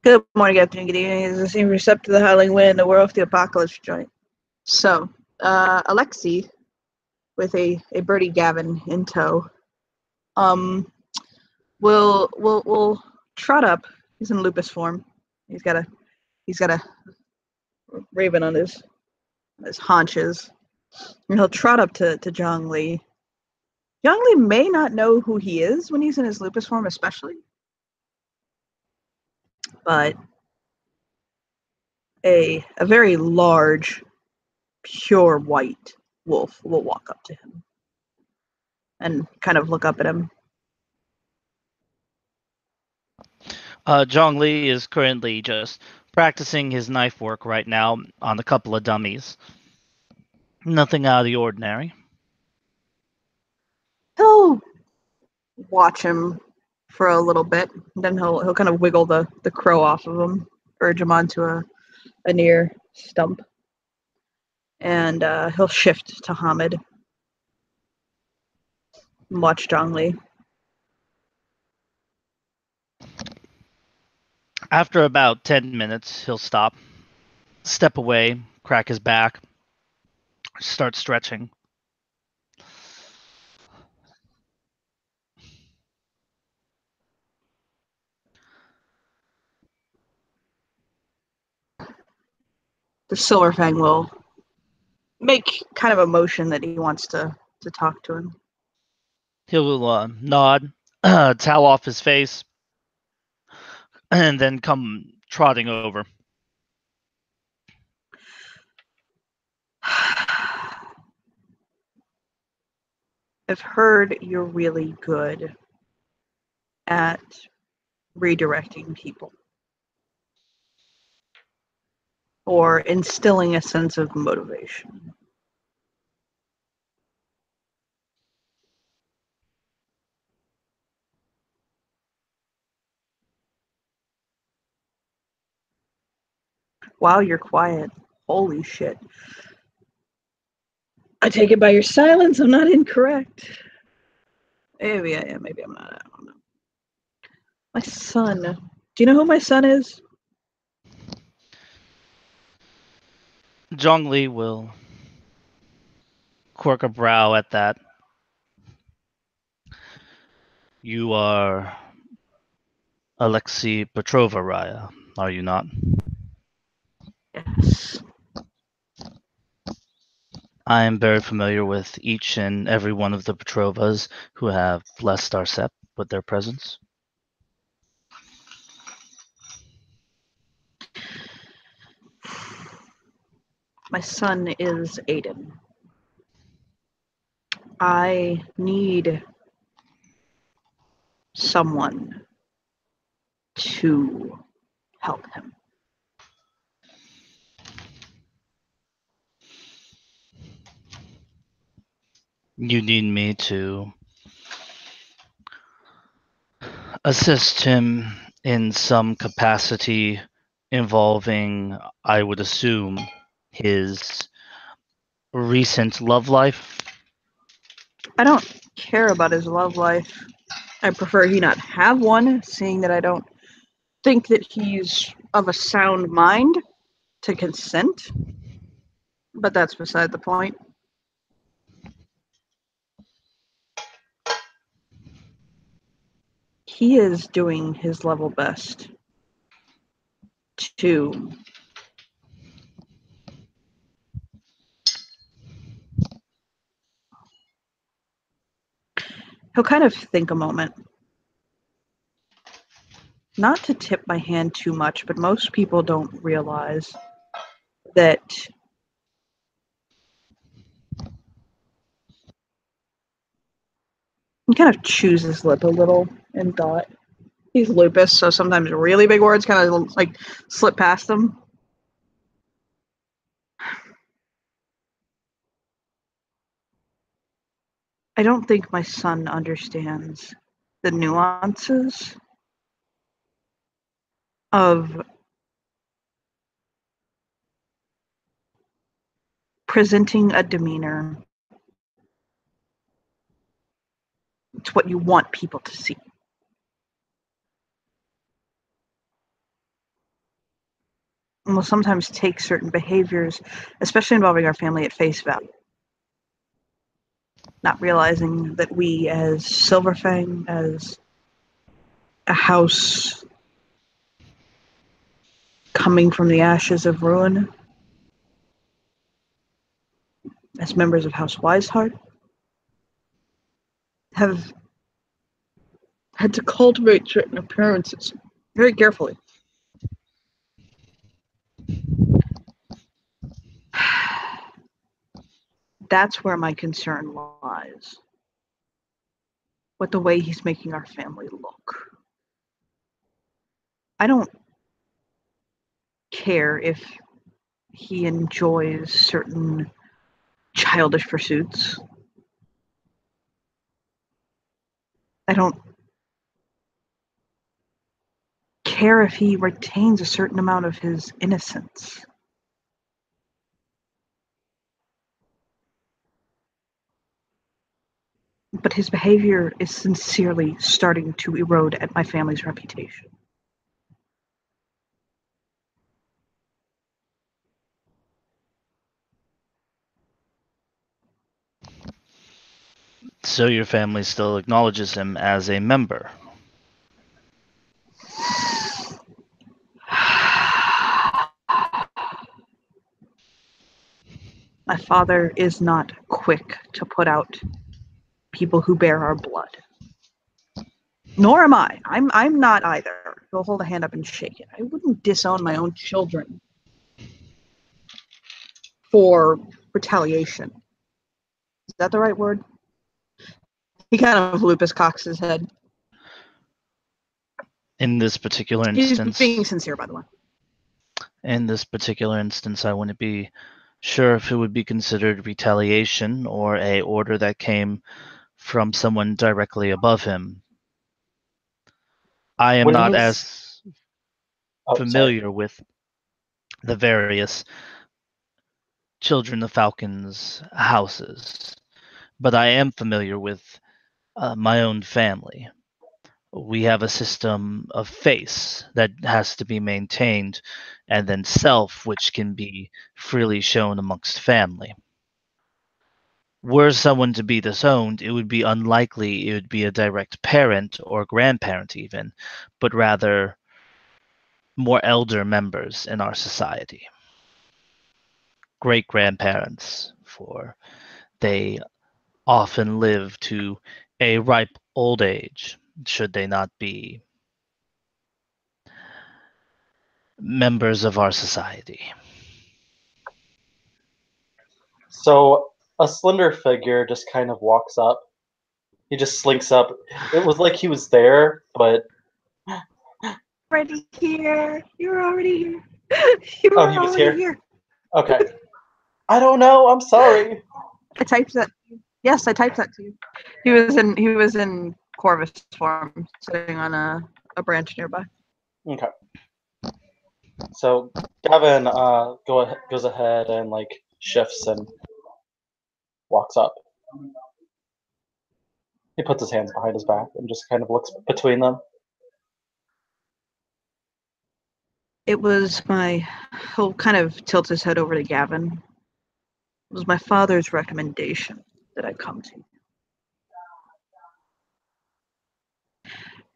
Good morning, afternoon, good evening. Is the same receptor to the howling wind, the world of the apocalypse joint. So, Alexei, with a Birdie Gavin in tow, will trot up. He's in lupus form. He's got a raven on his haunches, and he'll trot up to Zhongli. Zhongli may not know who he is when he's in his lupus form, especially, but a very large, pure white wolf will walk up to him and kind of look up at him. Zhongli is currently just practicing his knife work right now on a couple of dummies. Nothing out of the ordinary. He'll watch him for a little bit, then he'll kind of wiggle the crow off of him, urge him onto a near stump, and he'll shift to Hamid and watch Zhongli. After about 10 minutes, he'll stop, step away, crack his back, start stretching. The Silverfang will make kind of a motion that he wants to talk to him. He'll nod, towel off his face, and then come trotting over. I've heard you're really good at redirecting people or instilling a sense of motivation. Wow, you're quiet. Holy shit. I take it by your silence, I'm not incorrect. Maybe I am, maybe I'm not, I don't know. My son. Do you know who my son is? Zhongli will quirk a brow at that. You are Alexei Petrova, Raya, are you not? Yes. I am very familiar with each and every one of the Petrovas who have blessed our sept with their presence. My son is Aiden. I need someone to help him. You need me to assist him in some capacity involving, I would assume, his recent love life. I don't care about his love life. I prefer he not have one, seeing that I don't think that he's of a sound mind to consent. But that's beside the point. He is doing his level best to he'll kind of think a moment. Not to tip my hand too much, but most people don't realize that he kind of chews his lip a little in thought. He's lupus, so sometimes really big words kind of like slip past him. I don't think my son understands the nuances of presenting a demeanor. It's what you want people to see. and will sometimes take certain behaviors, especially involving our family, at face value, not realizing that we as Silverfang, as a house coming from the ashes of ruin, as members of House Wiseheart, have had to cultivate certain appearances very carefully. That's where my concern lies. With the way he's making our family look. I don't care if he enjoys certain childish pursuits. I don't care if he retains a certain amount of his innocence. But his behavior is sincerely starting to erode at my family's reputation. So your family still acknowledges him as a member. My father is not quick to put out people who bear our blood. Nor am I. I'm not either. He'll hold a hand up and shake it. I wouldn't disown my own children for retaliation. Is that the right word? He kind of lupus cocks his head. In this particular He's instance, being sincere, by the way. I wouldn't be sure if it would be considered retaliation or a order that came from someone directly above him. I am When not he's- as familiar with the various Children of Falcon's houses, but I am familiar with my own family. We have a system of face that has to be maintained, and then self, which can be freely shown amongst family. Were someone to be disowned, it would be unlikely it would be a direct parent or grandparent even, but rather more elder members in our society. Great grandparents, for they often live to a ripe old age, should they not be members of our society. So a slender figure just kind of walks up. He just slinks up. It was like he was there, but Already here. You're already here. You Oh, are he was already here? Okay. I don't know. I'm sorry. I typed that. Yes, I typed that to you. He was in Corvus form, sitting on a branch nearby. Okay. So Gavin goes ahead and like shifts and walks up. He puts his hands behind his back and just kind of looks between them. It was he'll kind of tilt his head over to Gavin. It was my father's recommendation that I come to.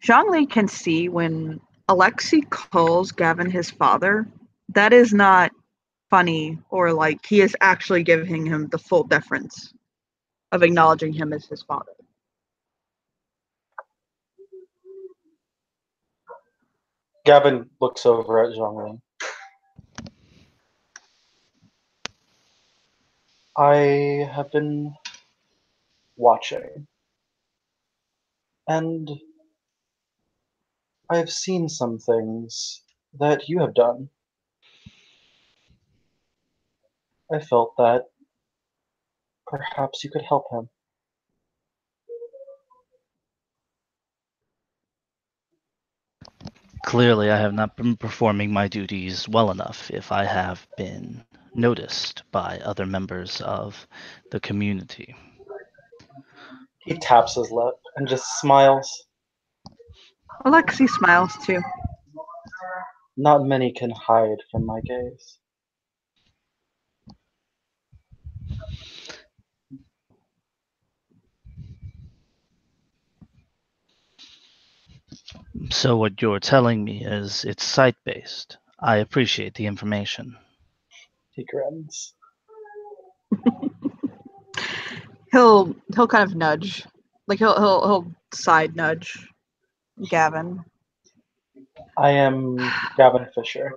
Zhongli can see when Alexei calls Gavin his father, that is not funny or like he is actually giving him the full deference of acknowledging him as his father. Gavin looks over at Zhongli. I have been watching, and I have seen some things that you have done. I felt that perhaps you could help him. Clearly, I have not been performing my duties well enough if I have been noticed by other members of the community. He taps his lip and just smiles. Alexei smiles too. Not many can hide from my gaze. So what you're telling me is it's site-based. I appreciate the information. He grins. He'll kind of nudge, like he'll side nudge Gavin. I am Gavin Fisher.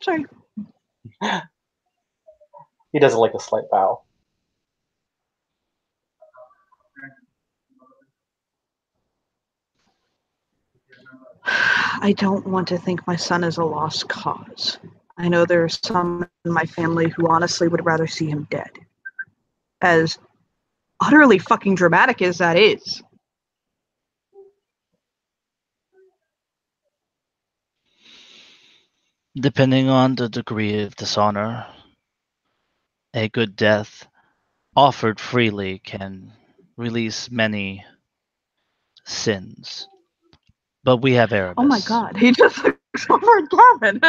Sorry. He does like a slight bow. I don't want to think my son is a lost cause. I know there are some in my family who honestly would rather see him dead. As utterly fucking dramatic as that is. Depending on the degree of dishonor, a good death offered freely can release many sins. But we have Erebus. Oh my god, he just looks over at Gavin.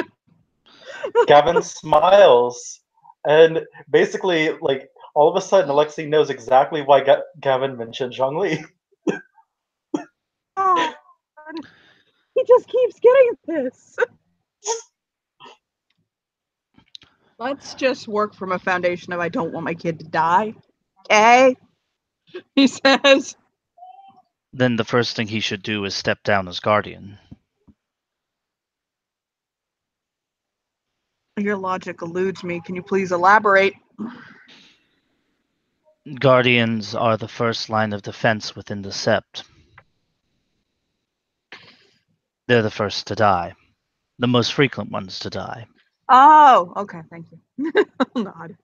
Gavin smiles, and basically, like, all of a sudden, Alexei knows exactly why Gavin mentioned Zhongli. Oh, he just keeps getting this. Let's just work from a foundation of I don't want my kid to die. Okay? He says. Then the first thing he should do is step down as guardian. Your logic eludes me. Can you please elaborate? Guardians are the first line of defense within the Sept. They're the first to die. The most frequent ones to die. Oh, okay, thank you. Nod.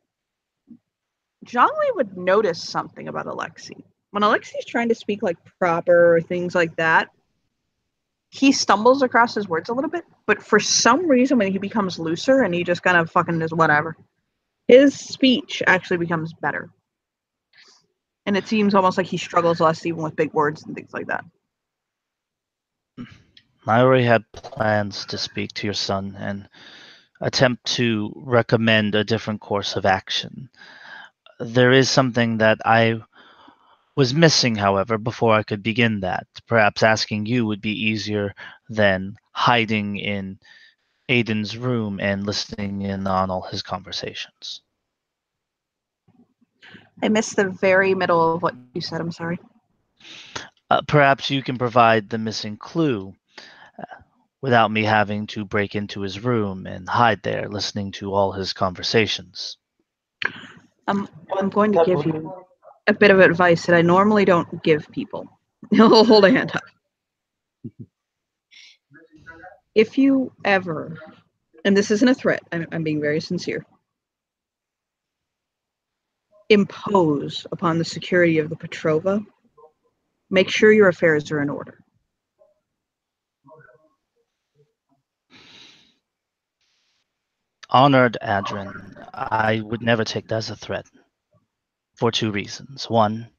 Zhongli would notice something about Alexei. When Alexei's trying to speak like proper or things like that, he stumbles across his words a little bit, but for some reason when he becomes looser and he just kind of fucking is whatever, his speech actually becomes better. And it seems almost like he struggles less even with big words and things like that. I already had plans to speak to your son and attempt to recommend a different course of action. There is something that I was missing, however, before I could begin that. Perhaps asking you would be easier than hiding in Aiden's room and listening in on all his conversations. I missed the very middle of what you said, I'm sorry. Perhaps you can provide the missing clue without me having to break into his room and hide there listening to all his conversations. I'm going to give you a bit of advice that I normally don't give people. He'll hold a hand up. If you ever, and this isn't a threat, I'm being very sincere, impose upon the security of the Petrova, make sure your affairs are in order. Honored Adrin, I would never take that as a threat. For two reasons. One,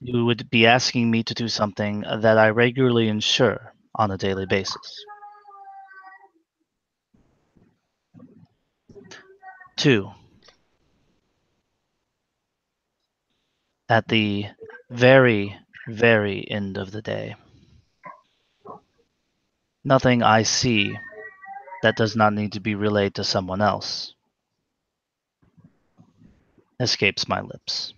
you would be asking me to do something that I regularly ensure on a daily basis. Two, at the very, very end of the day, nothing I see that does not need to be relayed to someone else escapes my lips.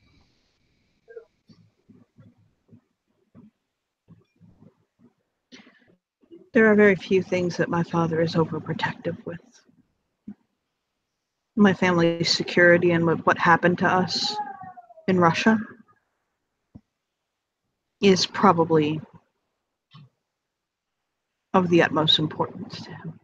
There are very few things that my father is overprotective with. My family's security and what happened to us in Russia is probably of the utmost importance to him.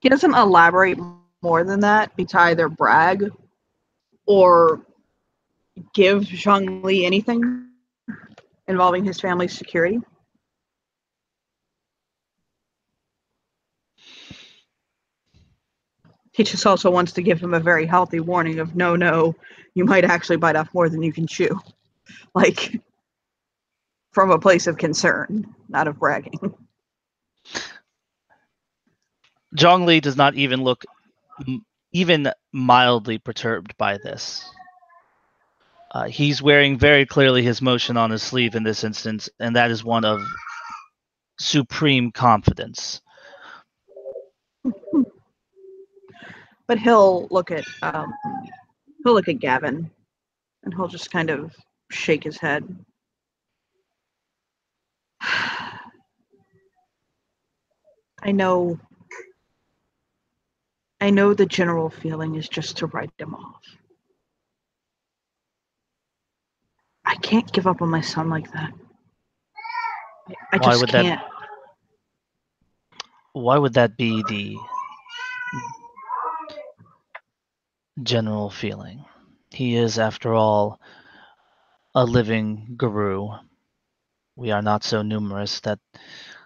He doesn't elaborate more than that to either brag or give Zhongli anything involving his family's security. He just also wants to give him a very healthy warning of no, you might actually bite off more than you can chew. Like, from a place of concern, not of bragging. Zhongli does not even look even mildly perturbed by this. He's wearing very clearly his motion on his sleeve in this instance, and that is one of supreme confidence. But he'll look at Gavin, and he'll just kind of shake his head. I know the general feeling is just to write him off. I can't give up on my son like that. I just can't. Why would that be the general feeling? He is, after all, a living guru. We are not so numerous that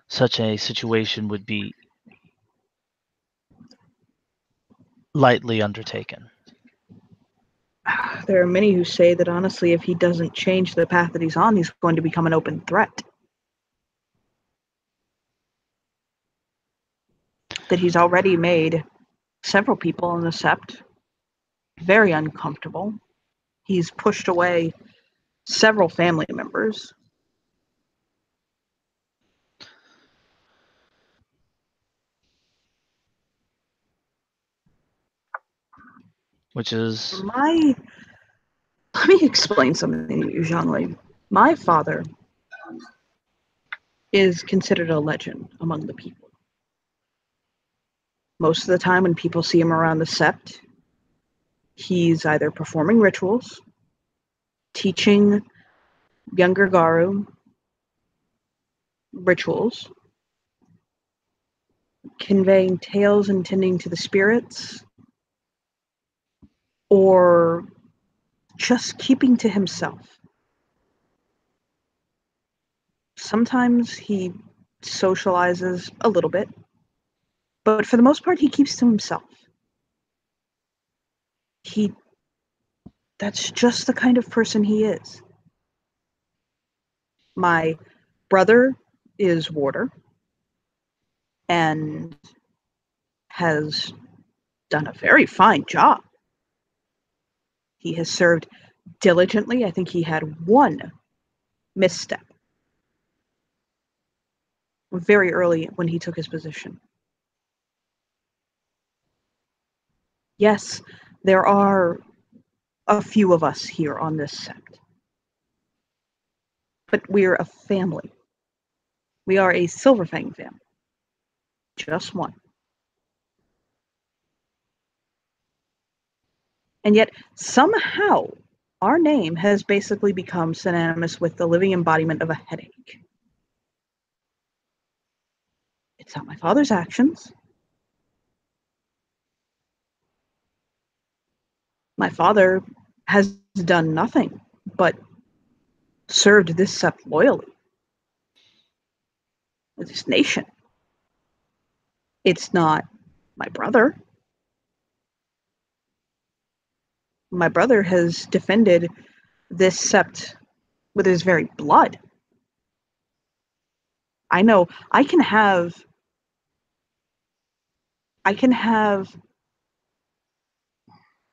such a situation would be lightly undertaken. There are many who say that honestly, if he doesn't change the path that he's on, he's going to become an open threat. That he's already made several people in the Sept very uncomfortable. He's pushed away several family members. Which is... Let me explain something to you, Zhongli. My father is considered a legend among the people. Most of the time when people see him around the Sept, he's either performing rituals, teaching younger Garou rituals, conveying tales and tending to the spirits, or just keeping to himself. Sometimes he socializes a little bit, but for the most part, he keeps to himself. That's just the kind of person he is. My brother is warder and has done a very fine job. He has served diligently. I think he had one misstep very early when he took his position. Yes, there are a few of us here on this Sept, but we're a family. We are a Silverfang family. Just one. And yet, somehow, our name has basically become synonymous with the living embodiment of a headache. It's not my father's actions. My father has done nothing but served this Sept loyally. This nation. It's not my brother. My brother has defended this Sept with his very blood. I know I can have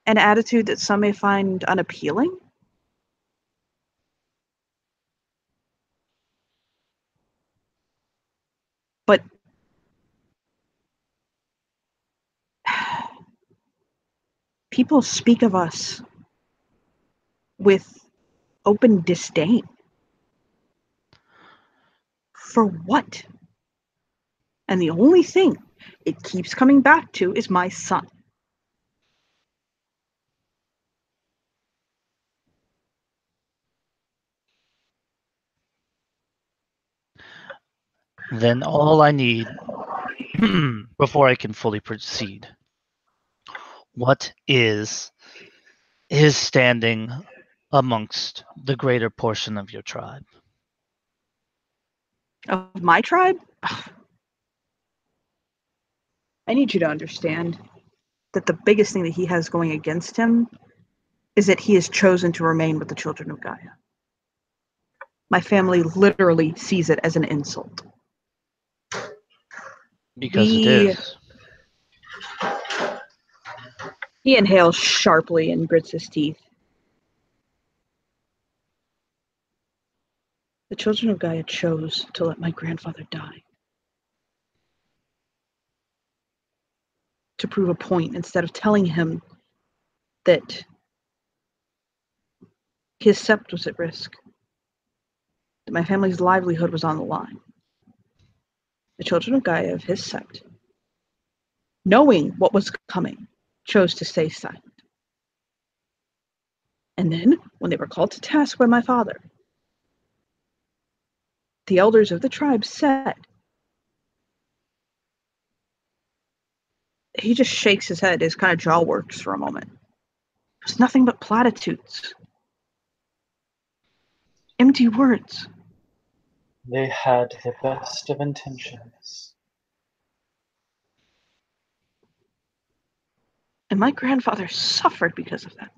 an attitude that some may find unappealing. But people speak of us with open disdain. For what? And the only thing it keeps coming back to is my son. Then all I need before I can fully proceed. What is his standing amongst the greater portion of your tribe? Of my tribe? I need you to understand. that the biggest thing that he has going against him is that he has chosen to remain with the children of Gaia. My family literally sees it as an insult. Because it is. He inhales sharply and grits his teeth. The children of Gaia chose to let my grandfather die. To prove a point, instead of telling him that his sept was at risk, that my family's livelihood was on the line. The children of Gaia of his sept, knowing what was coming, chose to stay silent. And then, when they were called to task by my father, the elders of the tribe said, he just shakes his head, his kind of jaw works for a moment. It was nothing but platitudes. Empty words. They had the best of intentions. And my grandfather suffered because of that.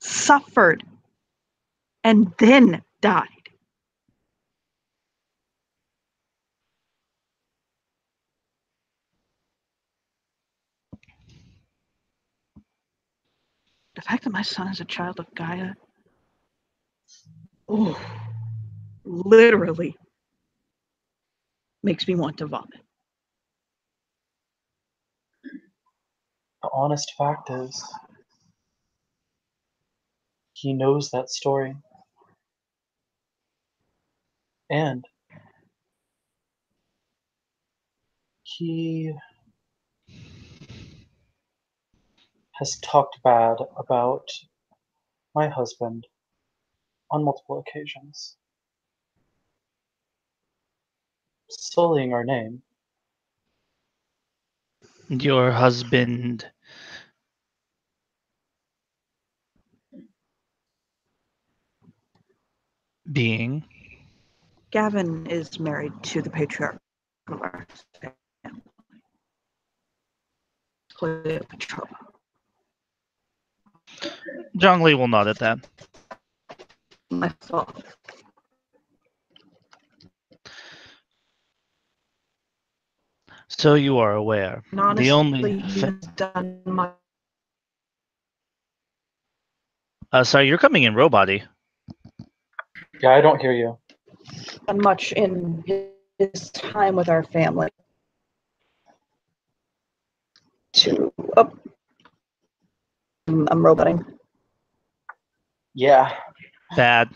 Suffered. And then died. The fact that my son is a child of Gaia, literally makes me want to vomit. The honest fact is, he knows that story. And he has talked bad about my husband on multiple occasions, sullying our name. Your husband being? Gavin is married to the patriarch of our family, Cleopatra. Zhongli will nod at that. My fault. So you are aware. And honestly, The only he's done much. Sorry, you're coming in robot-y. Yeah, I don't hear you. Done much in his time with our family. I'm roboting. Yeah. Bad.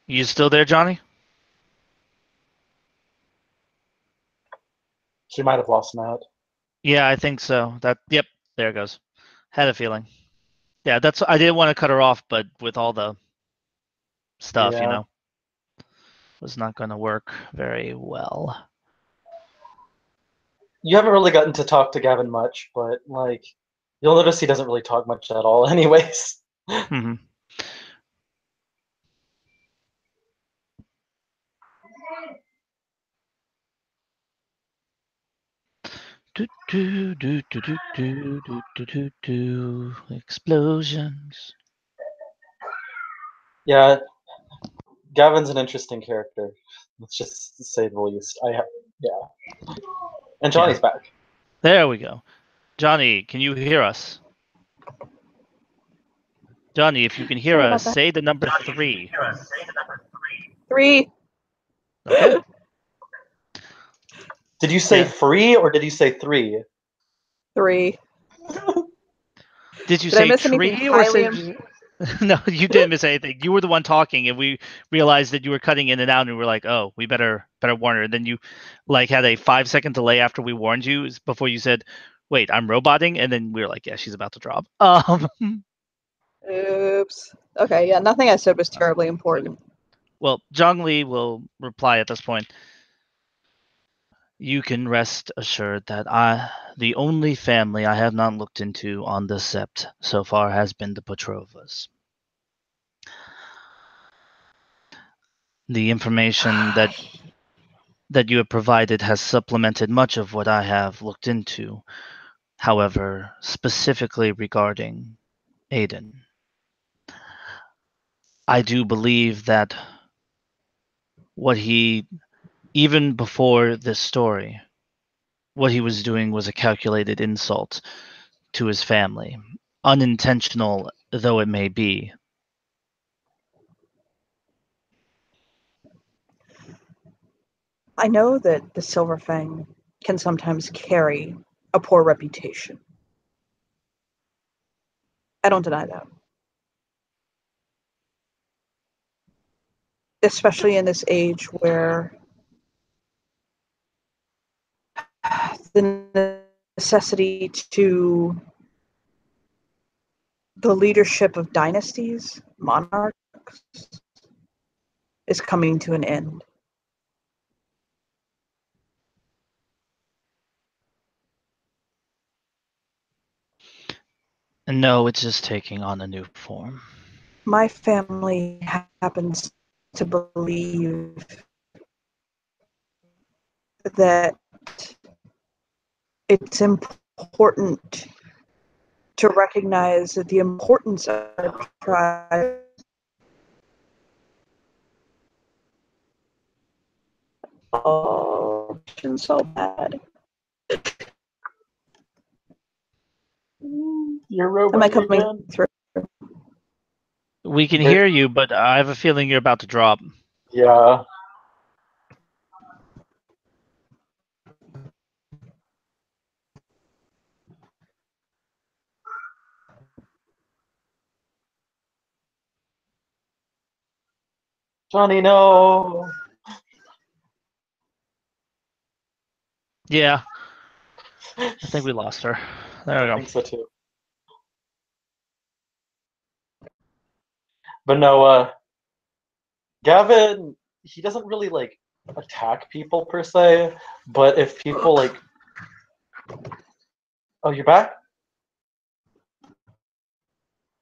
You still there, Johnny? She might have lost Matt. Yeah, I think so. Yep, there it goes. Had a feeling. Yeah, I didn't want to cut her off, but with all the stuff, Yeah. was not going to work very well. You haven't really gotten to talk to Gavin much, but you'll notice he doesn't really talk much at all anyways. Mm-hmm. Explosions. Yeah, Gavin's an interesting character. Let's just say the least. Yeah. And Johnny's back. There we go. Johnny, can you hear us? Johnny, if you can hear us, say the number 3. 3. Okay. Did you say free or did you say 3? 3. Did you say tree or say... No, you didn't miss anything. You were the one talking, and we realized that you were cutting in and out, and we were like, "Oh, we better warn her." And then you, had a 5-second delay after we warned you before you said, "Wait, I'm roboting," and then we were like, "Yeah, she's about to drop." Oops. Okay, yeah, nothing I said was terribly important. Well, Zhongli will reply at this point. You can rest assured that the only family I have not looked into on the Sept so far has been the Petrovas. The information that you have provided has supplemented much of what I have looked into. However, specifically regarding Aiden, I do believe that even before this story, what he was doing was a calculated insult to his family, unintentional though it may be. I know that the Silver Fang can sometimes carry a poor reputation. I don't deny that. Especially in this age where the necessity to the leadership of dynasties, monarchs, is coming to an end. No, it's just taking on a new form. My family happens to believe that it's important to recognize that the importance of a tribe so bad. You're robot Am I coming again? through? We can hear you, but I have a feeling you're about to drop. Yeah. Johnny, no. Yeah. I think we lost her. There we I go. think so too. But no, Gavin, he doesn't really like attack people per se, but if people like, oh, you're back,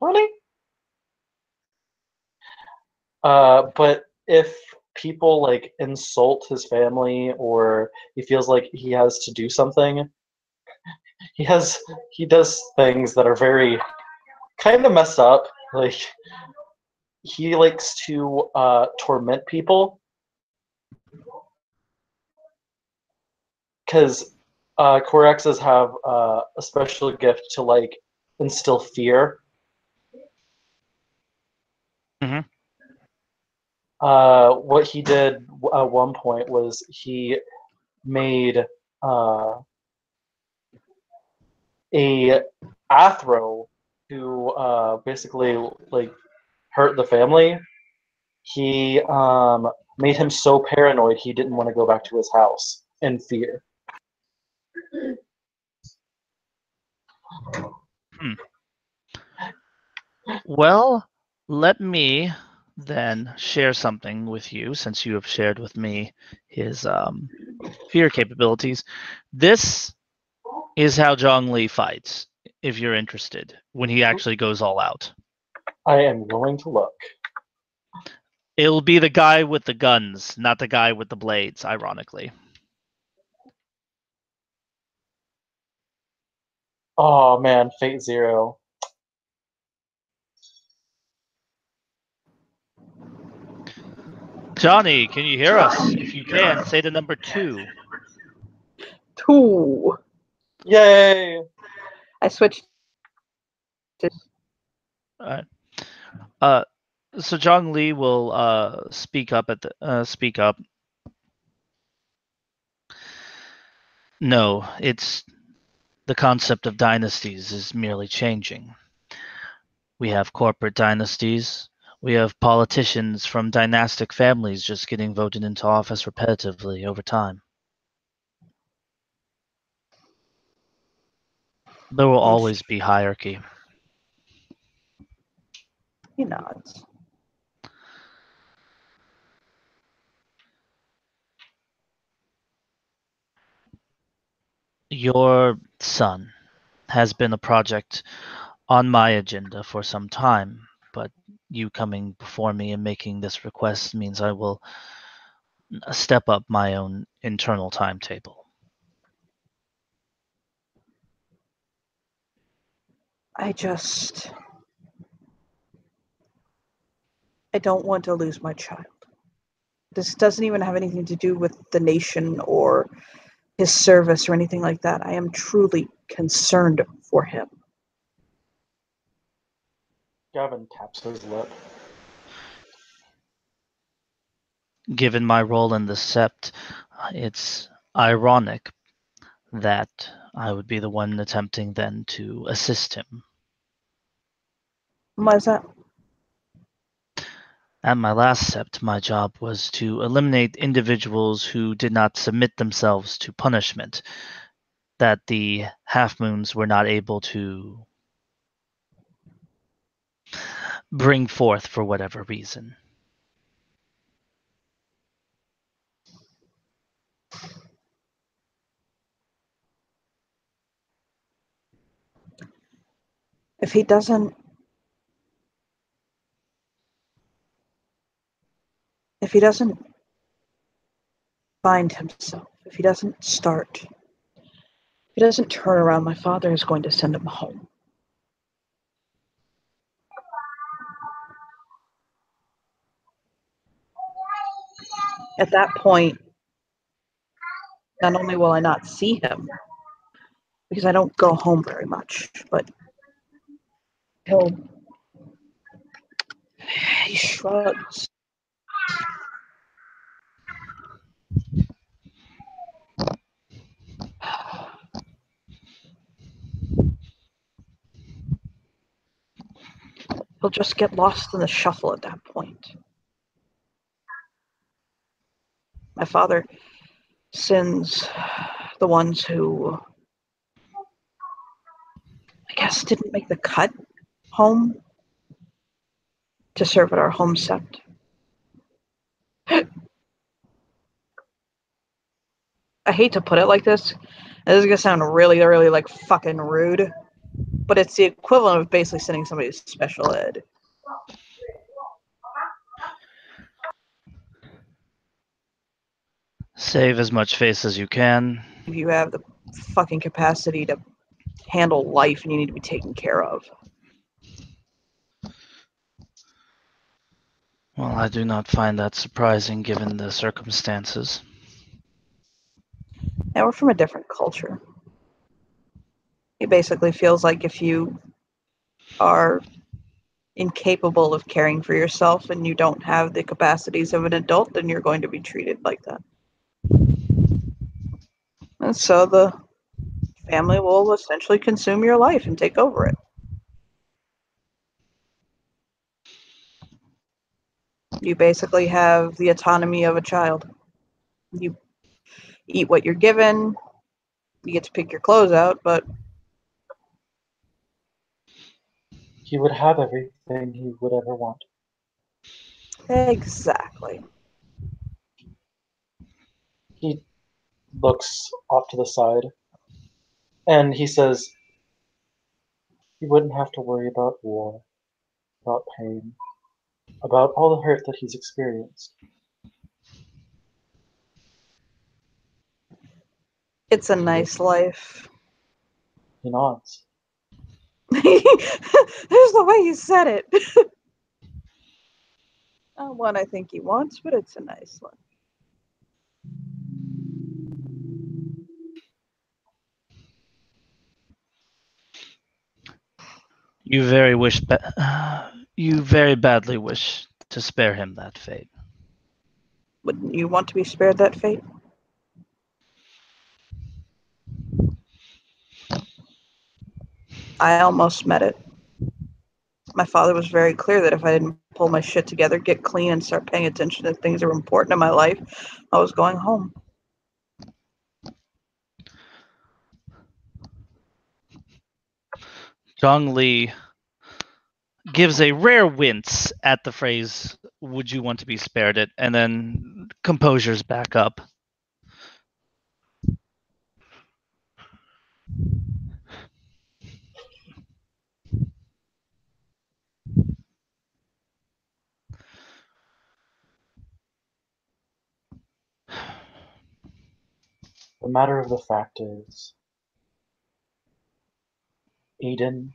Johnny. But if people like insult his family or he feels like he has to do something, he does things that are very kind of messed up. Like he likes to torment people because Coraxes have a special gift to like instill fear. Mm-hmm. What he did at one point was he made a Athro to basically like hurt the family. He made him so paranoid he didn't want to go back to his house in fear. Well, let me then share something with you, since you have shared with me his fear capabilities. This is how Zhongli fights, if you're interested, when he actually goes all out. I am going to look. It'll be the guy with the guns, not the guy with the blades, ironically. Oh man, Fate Zero. Johnny, can you hear us? If you can, say the number 2. 2. Yay! I switched to. So Zhongli will speak up at the speak up. No, it's the concept of dynasties is merely changing. We have corporate dynasties. We have politicians from dynastic families just getting voted into office repetitively over time. There will always be hierarchy. He nods. Your son has been a project on my agenda for some time, but you coming before me and making this request means I will step up my own internal timetable. I don't want to lose my child. This doesn't even have anything to do with the nation or his service or anything like that. I am truly concerned for him. Gavin taps his lip. Given my role in the Sept, it's ironic that I would be the one attempting then to assist him. Why is that? At my last Sept, my job was to eliminate individuals who did not submit themselves to punishment that the half-moons were not able to bring forth for whatever reason. If he doesn't find himself, if he doesn't turn around, my father is going to send him home. At that point, not only will I not see him, because I don't go home very much, but he shrugs. He'll just get lost in the shuffle at that point. My father sends the ones who, I guess, didn't make the cut home to serve at our home sept. I hate to put it like this. This is going to sound really, really like fucking rude, but it's the equivalent of basically sending somebody to special ed. Save as much face as you can. If you have the fucking capacity to handle life and you need to be taken care of. Well, I do not find that surprising given the circumstances. Yeah, we're from a different culture. It basically feels like if you are incapable of caring for yourself and you don't have the capacities of an adult, then you're going to be treated like that. And so the family will essentially consume your life and take over it. You basically have the autonomy of a child. You eat what you're given, you get to pick your clothes out, but He would have everything he would ever want. exactly. He looks off to the side and he says, he wouldn't have to worry about war, about pain, about all the hurt that he's experienced. It's a nice life. He nods. There's the way you said it. Not one I think he wants, but it's a nice life. You very badly wish to spare him that fate. Wouldn't you want to be spared that fate? I almost met it. My father was very clear that if I didn't pull my shit together, get clean, and start paying attention to things that were important in my life, I was going home. Zhongli gives a rare wince at the phrase, "Would you want to be spared it?" and then composure's back up. The matter of the fact is, Aiden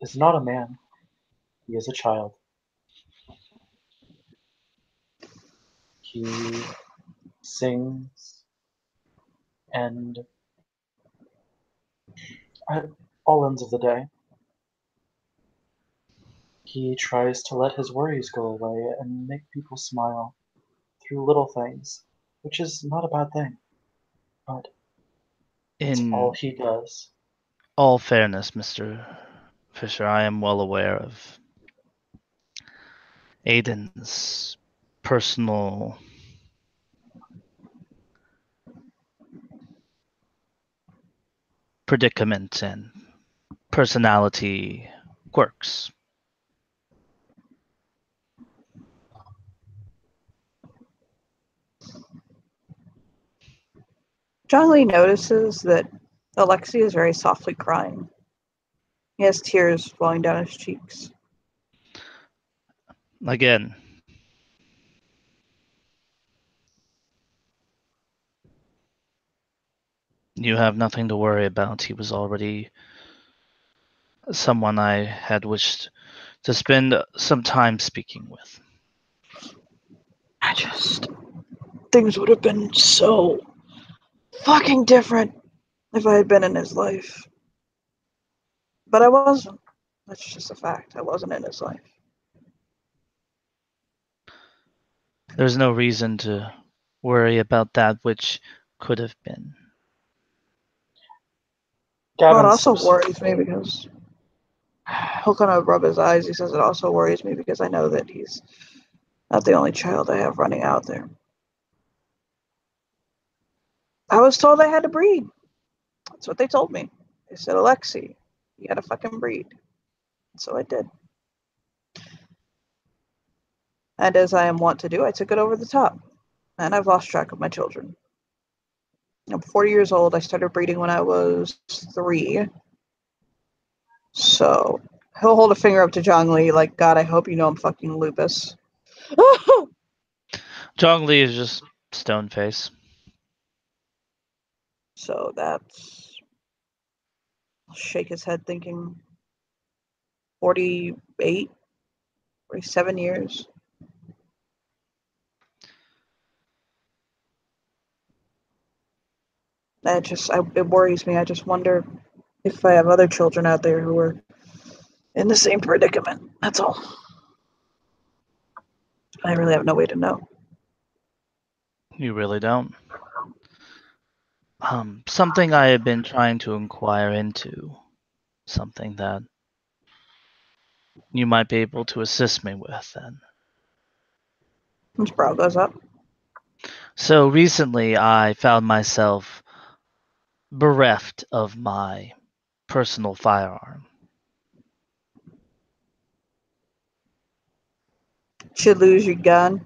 is not a man. He is a child. He sings, and at all ends of the day, he tries to let his worries go away and make people smile through little things, which is not a bad thing, but it's all In he does. all fairness, Mr. Fisher, I am well aware of Aiden's personal predicament and personality quirks. Zhongli notices that Alexei is very softly crying. He has tears flowing down his cheeks. Again, you have nothing to worry about. He was already someone I had wished to spend some time speaking with. Things would have been so fucking different if I had been in his life. But I wasn't. That's just a fact. I wasn't in his life. There's no reason to worry about that which could have been. Well, it Gavin also steps worries me because he'll kind of rub his eyes. He says it also worries me because I know that he's not the only child I have running out there. I was told I had to breed. That's what they told me. They said, Alexei, you gotta fucking breed. And so I did. And as I am wont to do, I took it over the top. And I've lost track of my children. I'm 40 years old. I started breeding when I was 3. So he'll hold a finger up to Zhongli like, God, I hope you know I'm fucking lupus. Zhongli is just stone face. So that's... I'll shake his head thinking 48, 47 years. It worries me. I just wonder if I have other children out there who are in the same predicament. That's all. I really have no way to know. You really don't. Something I have been trying to inquire into. Something that you might be able to assist me with then. His brow goes up. So recently I found myself bereft of my personal firearm. Should lose your gun.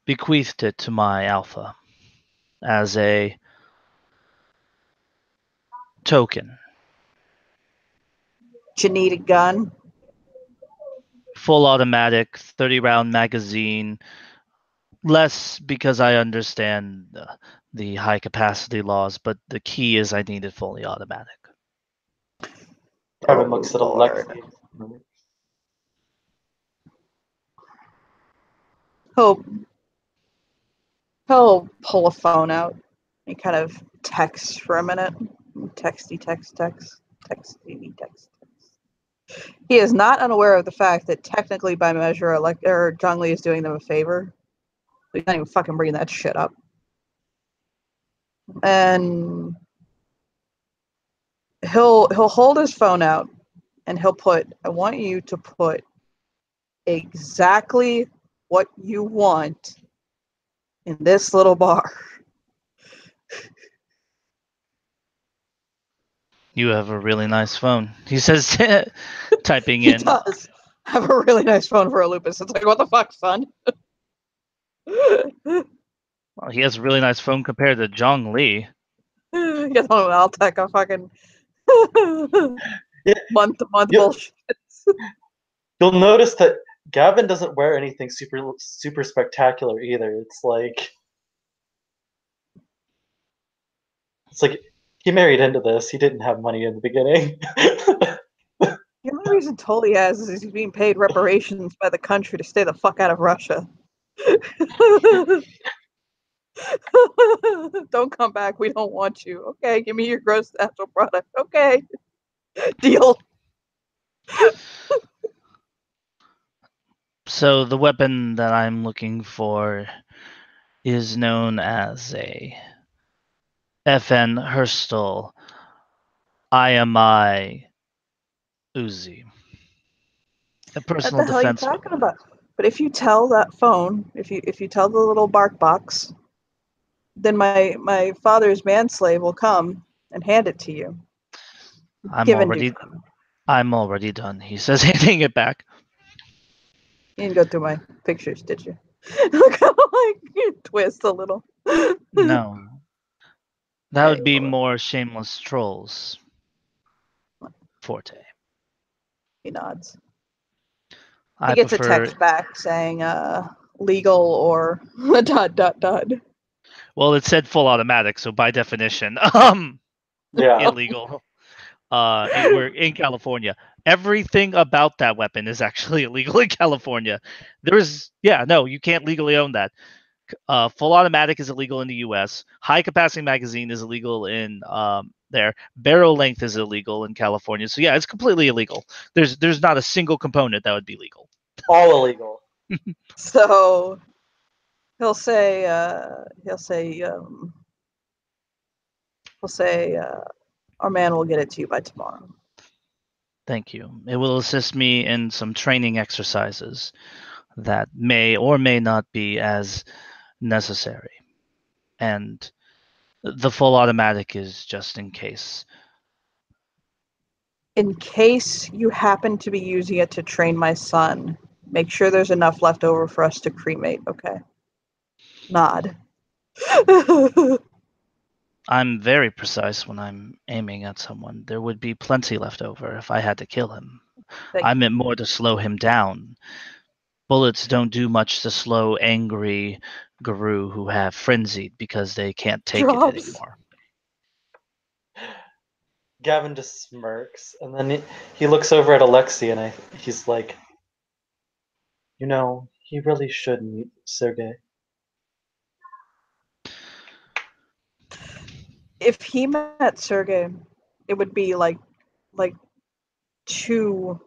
Bequeathed it to my alpha as a token. You need a gun. Full automatic, 30-round magazine. Less because I understand the high capacity laws, but the key is I need it fully automatic. Gavin looks at Alexei. He'll pull a phone out. He kind of texts for a minute. Texty. He is not unaware of the fact that technically, by measure, Zhongli is doing them a favor. He's not even fucking bringing that shit up. And he'll hold his phone out, and he'll put, I want you to put exactly what you want in this little bar. You have a really nice phone, he says, typing He in. does have a really nice phone for a lupus. It's like, what the fuck, son? Well, he has a really nice phone compared to Zhongli. He gets on an Altec a fucking month-to-month Yeah. bullshit. You'll notice that Gavin doesn't wear anything super spectacular either. It's like It's like he married into this. He didn't have money in the beginning. The only reason Tully has is he's being paid reparations by the country to stay the fuck out of Russia. Don't come back. We don't want you. Okay, give me your gross national product. Okay, deal. So the weapon that I'm looking for is known as a FN Hurstel IMI Uzi. A What personal the hell are you defense talking weapon. about? But if you tell that phone, if you tell the little bark box, then my father's manslave will come and hand it to you. I'm Given to already him. I'm already done, he says, handing it back. You didn't go through my pictures, did you? Look how you twist a little. No. That Okay, would be well, more shameless trolls forte. he nods. I He gets a prefer text back saying legal or ... well, it said full automatic, so by definition, Yeah. illegal. We're in California. Everything about that weapon is actually illegal in California. You can't legally own that. Full automatic is illegal in the U.S. High capacity magazine is illegal in there. Barrel length is illegal in California. So yeah, it's completely illegal. There's not a single component that would be legal. All illegal. So he'll say our man will get it to you by tomorrow. Thank you. It will assist me in some training exercises that may or may not be as necessary. And the full automatic is just in case. In case you happen to be using it to train my son, make sure there's enough left over for us to cremate, okay? Nod. I'm very precise when I'm aiming at someone. There would be plenty left over if I had to kill him. I meant more to slow him down. Bullets don't do much to slow angry Guru who have frenzied because they can't take it Drops. anymore. Gavin just smirks, and then he looks over at Alexei, and he's like, he really should meet Sergey. If he met Sergey, it would be like two.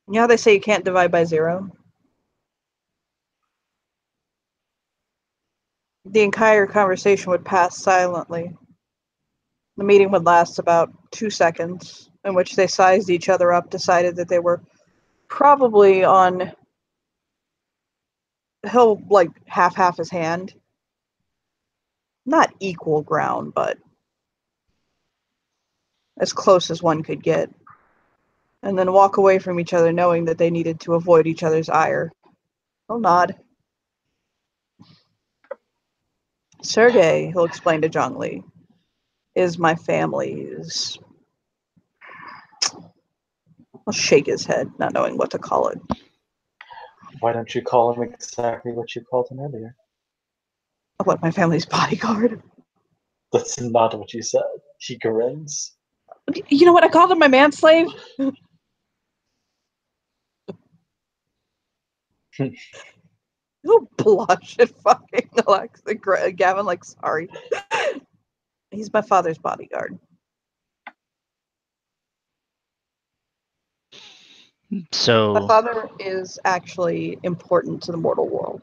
You know how they say you can't divide by zero? The entire conversation would pass silently. The meeting would last about 2 seconds, in which they sized each other up, decided that they were probably on. He'll like half his hand. Not equal ground, but as close as one could get. And then walk away from each other knowing that they needed to avoid each other's ire. He'll nod. Sergey, he'll explain to Zhongli, is my family's. I'll shake his head, not knowing what to call it. Why don't you call him exactly what you called him earlier? What, my family's bodyguard? That's not what you said. He grins. You know what? I called him my manslave. He'll blush at fucking Alexa. Gavin, like, sorry. He's my father's bodyguard. So my father is actually important to the mortal world.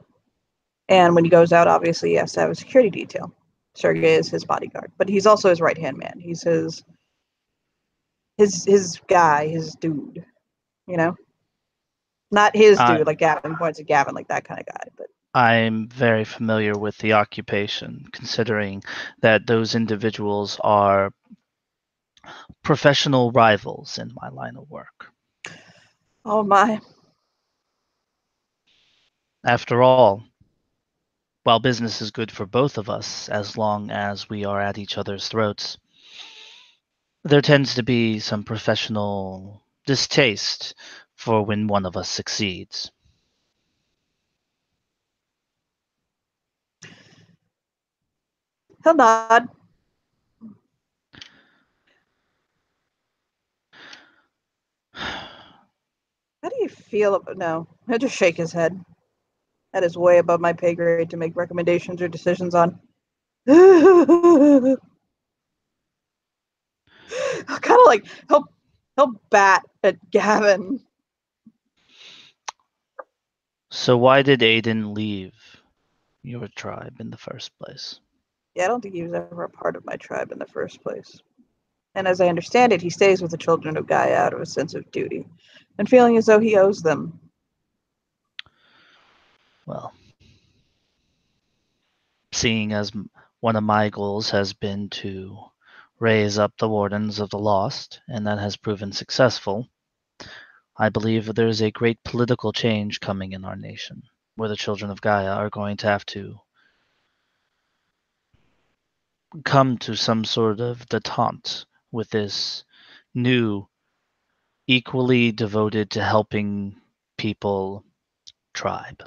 And when he goes out, obviously, he has to have a security detail. Sergey is his bodyguard, but he's also his right-hand man. He's his guy, his dude, you know? Not his dude, like Gavin points at Gavin, like that kind of guy. But I'm very familiar with the occupation, considering that those individuals are professional rivals in my line of work. Oh my. After all, while business is good for both of us as long as we are at each other's throats, there tends to be some professional distaste for when one of us succeeds. He'll nod. How do you feel about... No, he'll just shake his head. That is way above my pay grade to make recommendations or decisions on. Kind of like he'll bat at Gavin. So why did Aiden leave your tribe in the first place? Yeah, I don't think he was ever a part of my tribe in the first place. And as I understand it, he stays with the children of Gaia out of a sense of duty and feeling as though he owes them. Well, seeing as one of my goals has been to raise up the Wardens of the Lost, and that has proven successful, I believe there's a great political change coming in our nation, where the children of Gaia are going to have to come to some sort of detente with this new, equally devoted to helping people tribe.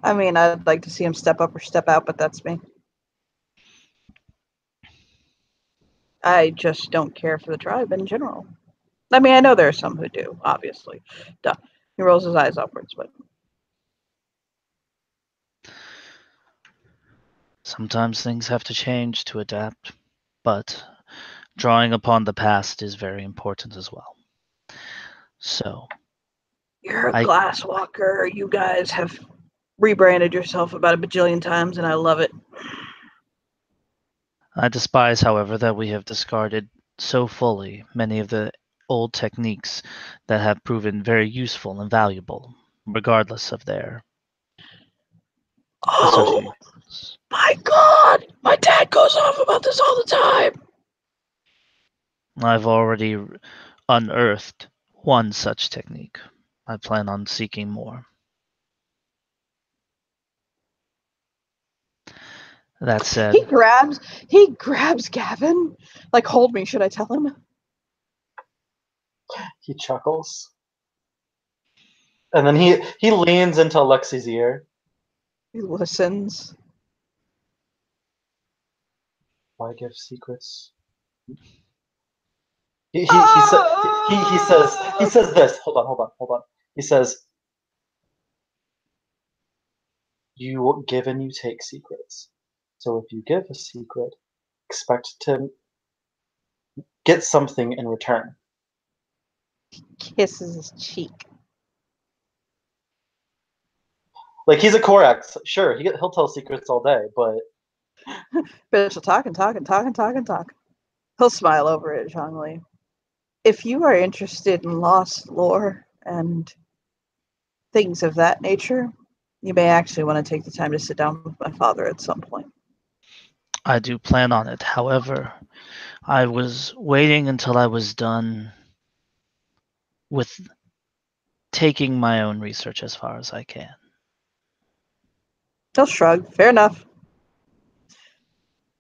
I mean, I'd like to see him step up or step out, but that's me. I just don't care for the tribe in general. I mean, I know there are some who do, obviously. Duh. He rolls his eyes upwards, but... Sometimes things have to change to adapt, but drawing upon the past is very important as well. So... You're a glasswalker. You guys have rebranded yourself about a bajillion times, and I love it. I despise, however, that we have discarded so fully many of the old techniques that have proven very useful and valuable, regardless of their associations. My God! My dad goes off about this all the time! I've already unearthed one such technique. I plan on seeking more. That said, he grabs Gavin. Like, hold me, should I tell him? He chuckles. And then he leans into Alexi's ear. He listens. Why give secrets? He says this. Hold on. He says, you give and you take secrets. So if you give a secret, expect to get something in return. He kisses his cheek. Like, he's a Korax. Sure, he'll tell secrets all day, but... Bitch will talk and talk and talk and talk and talk. He'll smile over it, Zhongli. If you are interested in lost lore and things of that nature, you may actually want to take the time to sit down with my father at some point. I do plan on it. However, I was waiting until I was done with taking my own research as far as I can. He'll shrug. Fair enough.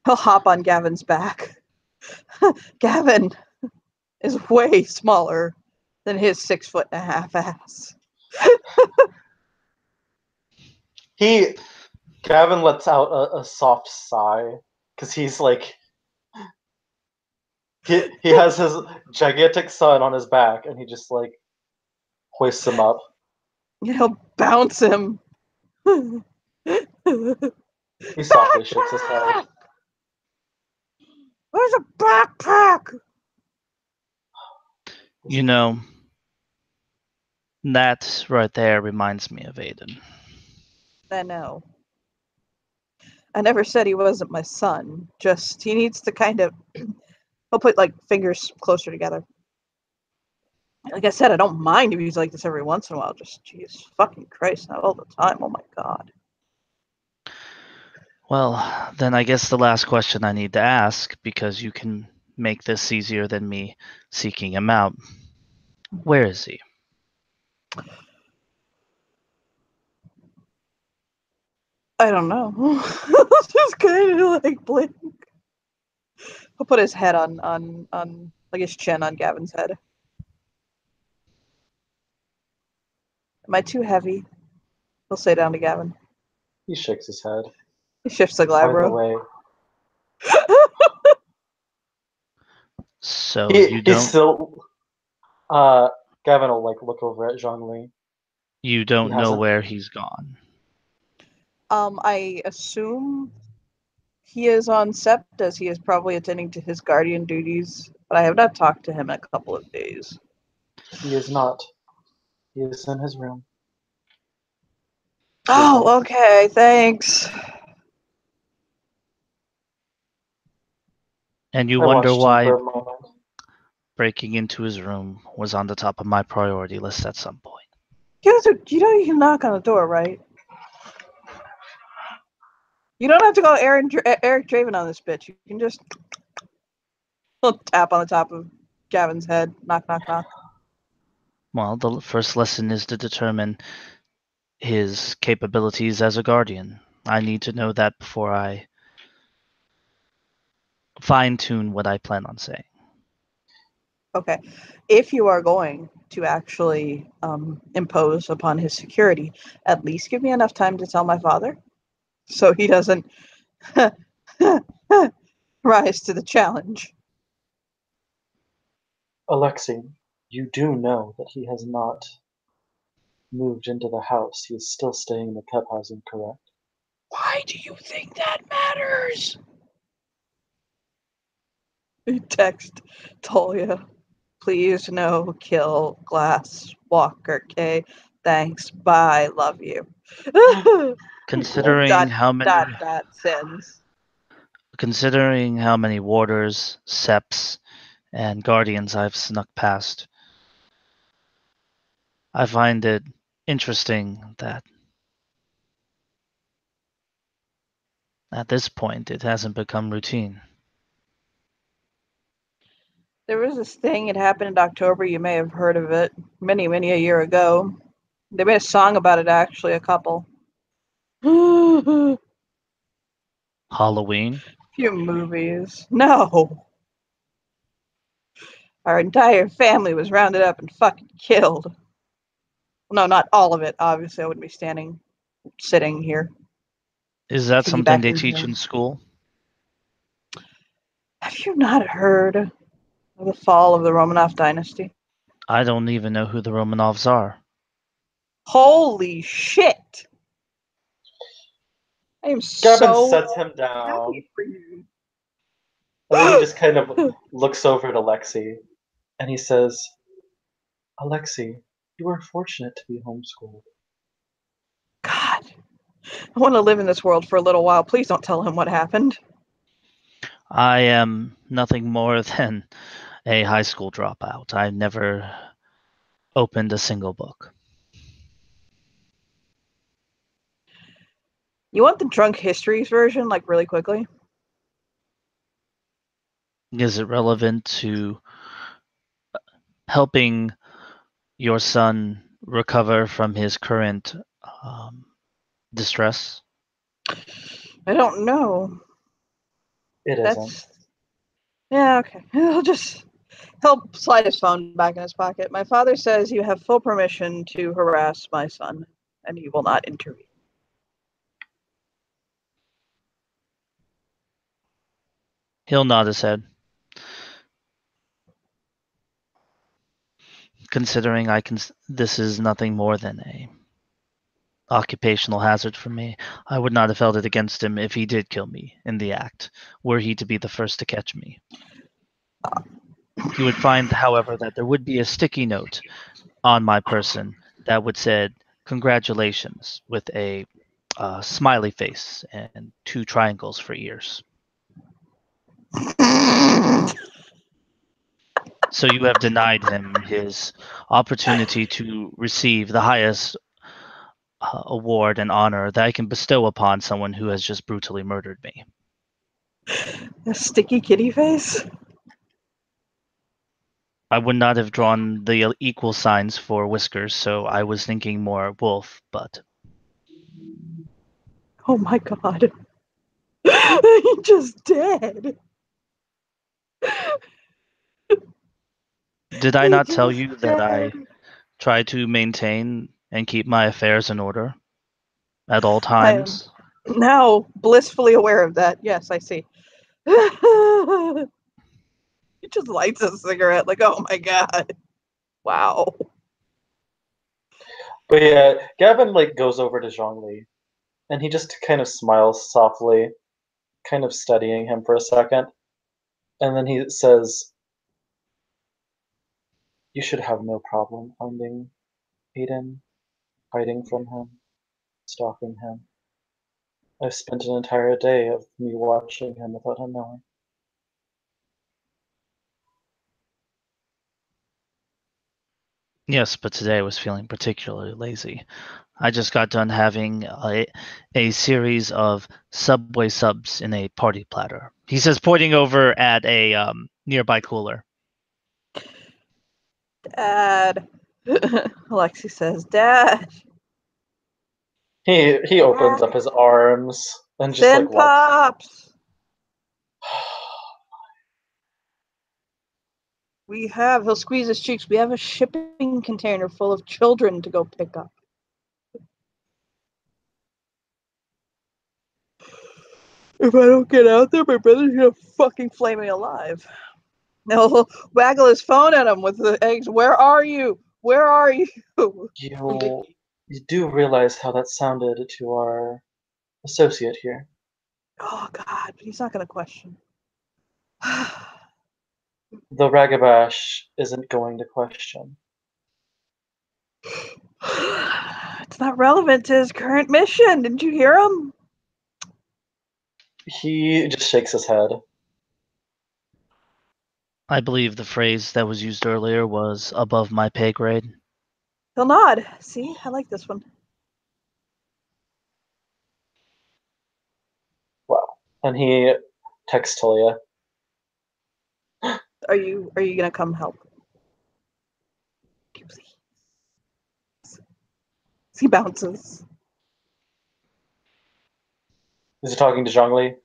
He'll hop on Gavin's back. Gavin is way smaller than his 6'1.5" ass. Gavin lets out a soft sigh because he's like, he has his gigantic son on his back and he just like hoists him up. He'll bounce him. He softly shakes his head. Where's a backpack? You know, that right there reminds me of Aiden. I know. I never said he wasn't my son. Just he needs to kind of... He'll put like fingers closer together. Like I said, I don't mind if he's like this every once in a while. Just, geez, fucking Christ, not all the time. Oh my God. Well, then I guess the last question I need to ask, because you can make this easier than me seeking him out. Where is he? I don't know. Just kind of like blink. He'll put his head on like his chin on Gavin's head. Am I too heavy? He'll say down to Gavin. He shakes his head. He shifts the By the glabro. way, So you don't... He's still... Gavin will look over at Zhongli. You don't know hasn't- where he's gone. I assume he is on Sept, as he is probably attending to his guardian duties, but I have not talked to him in a couple of days. He is not. He is in his room. Oh, okay, thanks. And you I wonder watched him why for a moment. breaking into his room was on the top of my priority list at some point. You can knock on the door, right? You don't have to go Eric Draven on this bitch. You can just tap on the top of Gavin's head. Knock, knock, knock. Well, the first lesson is to determine his capabilities as a guardian. I need to know that before I fine-tune what I plan on saying. Okay. If you are going to actually impose upon his security, at least give me enough time to tell my father so he doesn't rise to the challenge. Alexei, you do know that he has not moved into the house. He is still staying in the Kep housing, correct? Why do you think that matters? Text Talia. Please no kill Glass Walker K. Thanks. Bye. Love you. Considering how many sends. considering how many warders, seps, and guardians I've snuck past, I find it interesting that at this point it hasn't become routine. There was this thing, it happened in October, you may have heard of it, many a year ago. They made a song about it, actually, a couple. Halloween? Few movies. No. Our entire family was rounded up and fucking killed. No, not all of it. Obviously, I wouldn't be sitting here. Is that something they Piggybacking teach here. in school? Have you not heard of the fall of the Romanov dynasty? I don't even know who the Romanovs are. Holy shit! I am Gavin so sets him down. happy for you. And then he just kind of looks over at Alexei and he says, Alexei, you are fortunate to be homeschooled. God, I want to live in this world for a little while. Please don't tell him what happened. I am nothing more than a high school dropout. I never opened a single book. You want the drunk histories version, really quickly? Is it relevant to helping your son recover from his current distress? I don't know. It isn't. Yeah, okay. I'll just help slide his phone back in his pocket. My father says you have full permission to harass my son, and he will not intervene. He'll nod his head. Considering this is nothing more than a occupational hazard for me, I would not have held it against him if he did kill me in the act, were he to be the first to catch me. He would find, however, that there would be a sticky note on my person that would say, "Congratulations," with a smiley face and 2 triangles for ears. So you have denied him his opportunity to receive the highest award and honor that I can bestow upon someone who has just brutally murdered me. A sticky kitty face? I would not have drawn the equal signs for whiskers, so I was thinking more wolf, but... Oh my god. He just dead. Did I not tell you that I try to maintain and keep my affairs in order at all times? I am now blissfully aware of that. Yes, I see. He just lights a cigarette oh my god. Wow. But yeah, Gavin like goes over to Zhongli, and he just kind of smiles softly, kind of studying him for a second, and then he says, "You should have no problem finding Aiden, hiding from him, stalking him. I've spent an entire day of me watching him without him knowing." Yes, but today I was feeling particularly lazy. I just got done having a series of Subway subs in a party platter. He says, pointing over at a nearby cooler. Dad. Alexi says, Dad. He opens up his arms and just Thin like walks. Pops. He'll squeeze his cheeks. We have a shipping container full of children to go pick up. If I don't get out there, my brother's gonna fucking flame me alive. Now he'll waggle his phone at him with the eggs. Where are you? Where are you? You do realize how that sounded to our associate here. Oh God, but he's not gonna question. The Ragabash isn't going to question. It's not relevant to his current mission. Didn't you hear him? He just shakes his head. I believe the phrase that was used earlier was above my pay grade. He'll nod. See, I like this one. Wow. And he texts Talia. Are you gonna come help? Please. He bounces. Is he talking to Zhongli?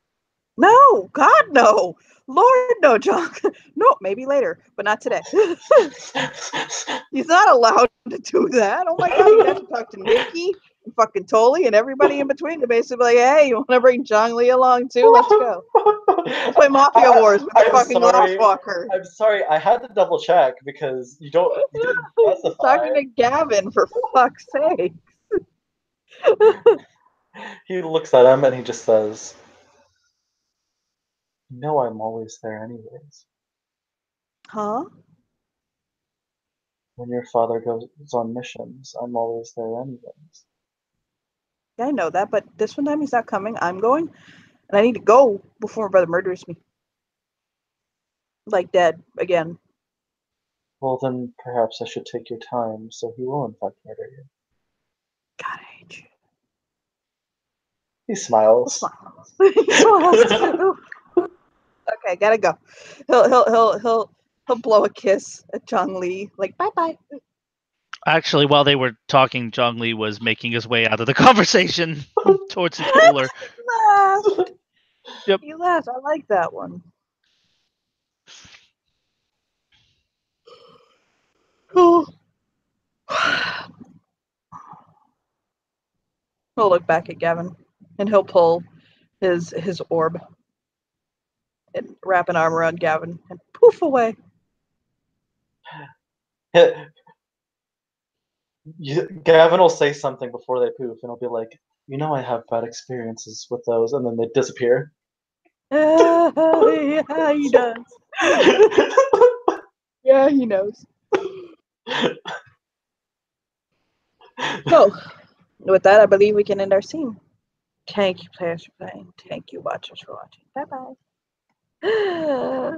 No, God, no. Lord, no, John. No, maybe later, but not today. He's not allowed to do that. Oh my God, you have to talk to Nikki and fucking Toli and everybody in between to basically like, hey, you want to bring Zhongli along too? Let's go. Let's play Mafia Wars with the fucking Lost I'm sorry, I had to double check because you didn't specify. Talking to Gavin, for fuck's sake. He looks at him and he just says, "You know I'm always there anyways. Huh? When your father goes on missions, I'm always there anyways." Yeah, I know that, but this one time he's not coming. I'm going, and I need to go before my brother murders me. Like dead again. Well, then perhaps I should take your time so he will in fact murder you. God, I hate you. He smiles. He smiles too. Okay, gotta go. He'll blow a kiss at Zhongli, like bye bye. Actually, while they were talking, Zhongli was making his way out of the conversation towards the cooler. He laughed. Yep. He laughed. I like that one. Oh. He'll look back at Gavin, and he'll pull his orb and wrap an arm around Gavin and poof away. Gavin will say something before they poof, and he'll be like, "You know, I have bad experiences with those," and then they disappear. Yeah, he does. Yeah, he knows. So, with that, I believe we can end our scene. Thank you, players, for playing. Thank you, watchers, for watching. Bye bye.